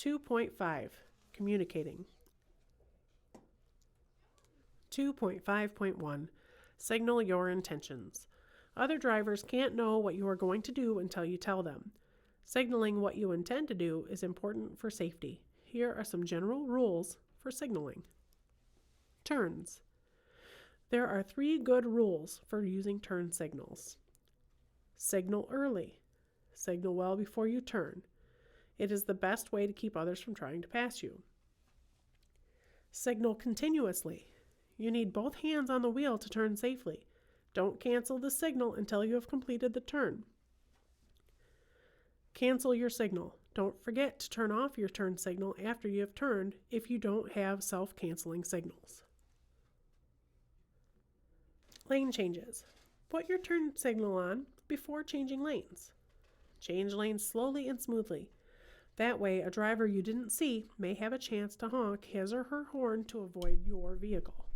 2.5. Communicating. 2.5.1. Signal your intentions. Other drivers can't know what you are going to do until you tell them. Signaling what you intend to do is important for safety. Here are some general rules for signaling. Turns. There are 3 good rules for using turn signals. Signal early. Signal well before you turn. It is the best way to keep others from trying to pass you. Signal continuously. You need both hands on the wheel to turn safely. Don't cancel the signal until you have completed the turn. Cancel your signal. Don't forget to turn off your turn signal after you have turned if you don't have self-canceling signals. Lane changes. Put your turn signal on before changing lanes. Change lanes slowly and smoothly. That way, a driver you didn't see may have a chance to honk his or her horn to avoid your vehicle.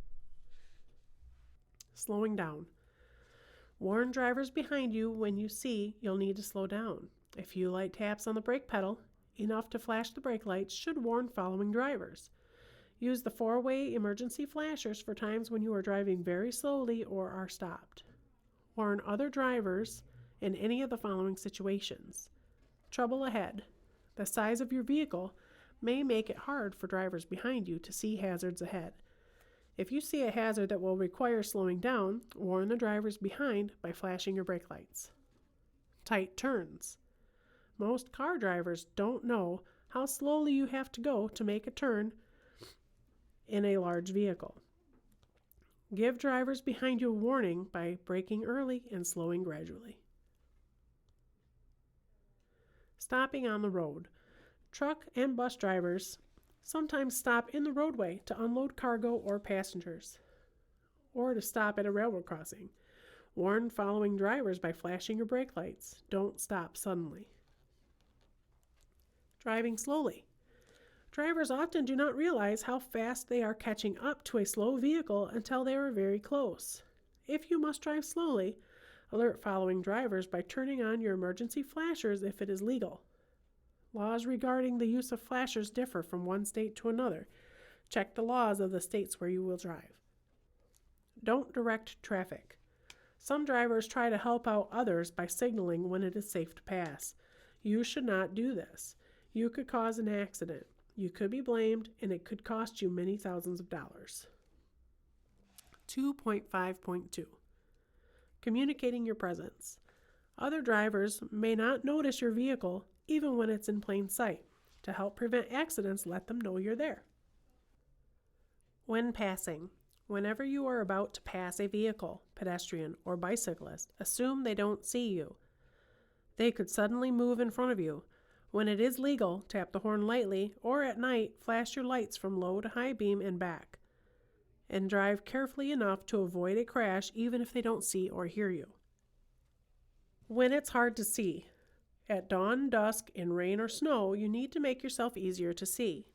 Slowing down. Warn drivers behind you when you see you'll need to slow down. A few light taps on the brake pedal, enough to flash the brake lights, should warn following drivers. Use the 4-way emergency flashers for times when you are driving very slowly or are stopped. Warn other drivers in any of the following situations. Trouble ahead. The size of your vehicle may make it hard for drivers behind you to see hazards ahead. If you see a hazard that will require slowing down, warn the drivers behind by flashing your brake lights. Tight turns. Most car drivers don't know how slowly you have to go to make a turn in a large vehicle. Give drivers behind you a warning by braking early and slowing gradually. Stopping on the road. Truck and bus drivers sometimes stop in the roadway to unload cargo or passengers, or to stop at a railroad crossing. Warn following drivers by flashing your brake lights. Don't stop suddenly. Driving slowly. Drivers often do not realize how fast they are catching up to a slow vehicle until they are very close. If you must drive slowly, alert following drivers by turning on your emergency flashers if it is legal. Laws regarding the use of flashers differ from one state to another. Check the laws of the states where you will drive. Don't direct traffic. Some drivers try to help out others by signaling when it is safe to pass. You should not do this. You could cause an accident. You could be blamed, and it could cost you many thousands of dollars. 2.5.2. Communicating your presence. Other drivers may not notice your vehicle even when it's in plain sight. To help prevent accidents, let them know you're there. When passing. Whenever you are about to pass a vehicle, pedestrian, or bicyclist, assume they don't see you. They could suddenly move in front of you. When it is legal, tap the horn lightly, or at night, flash your lights from low to high beam and back. And drive carefully enough to avoid a crash even if they don't see or hear you. When it's hard to see. At dawn, dusk, in rain or snow, you need to make yourself easier to see.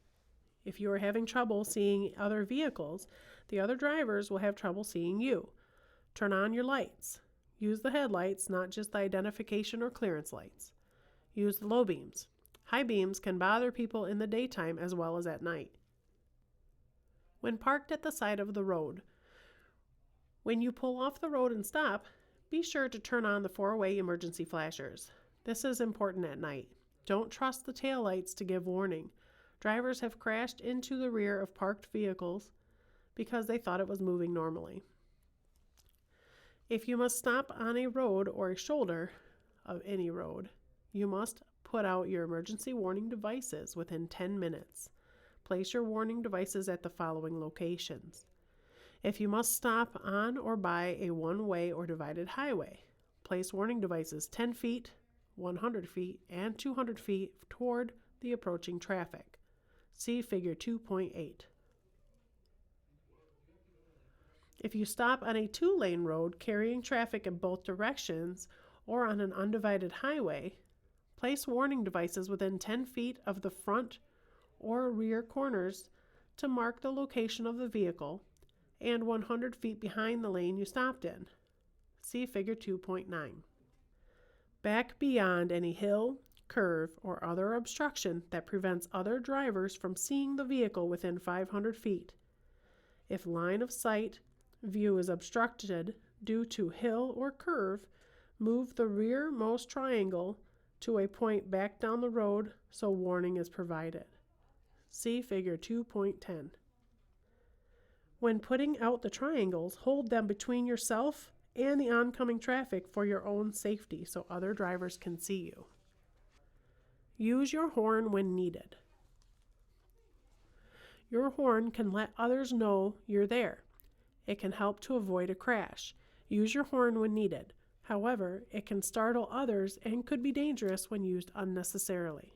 If you are having trouble seeing other vehicles, the other drivers will have trouble seeing you. Turn on your lights. Use the headlights, not just the identification or clearance lights. Use the low beams. High beams can bother people in the daytime as well as at night. When parked at the side of the road. When you pull off the road and stop, be sure to turn on the 4-way emergency flashers. This is important at night. Don't trust the taillights to give warning. Drivers have crashed into the rear of parked vehicles because they thought it was moving normally. If you must stop on a road or a shoulder of any road, you must put out your emergency warning devices within 10 minutes. Place your warning devices at the following locations. If you must stop on or by a one-way or divided highway, place warning devices 10 feet, 100 feet, and 200 feet toward the approaching traffic. See Figure 2.8. If you stop on a 2-lane road carrying traffic in both directions or on an undivided highway, place warning devices within 10 feet of the front or rear corners to mark the location of the vehicle and 100 feet behind the lane you stopped in. See Figure 2.9. Back beyond any hill, curve, or other obstruction that prevents other drivers from seeing the vehicle within 500 feet. If line of sight view is obstructed due to hill or curve, move the rearmost triangle to a point back down the road so warning is provided. See Figure 2.10. When putting out the triangles, hold them between yourself and the oncoming traffic for your own safety so other drivers can see you. Use your horn when needed. Your horn can let others know you're there. It can help to avoid a crash. Use your horn when needed. However, it can startle others and could be dangerous when used unnecessarily.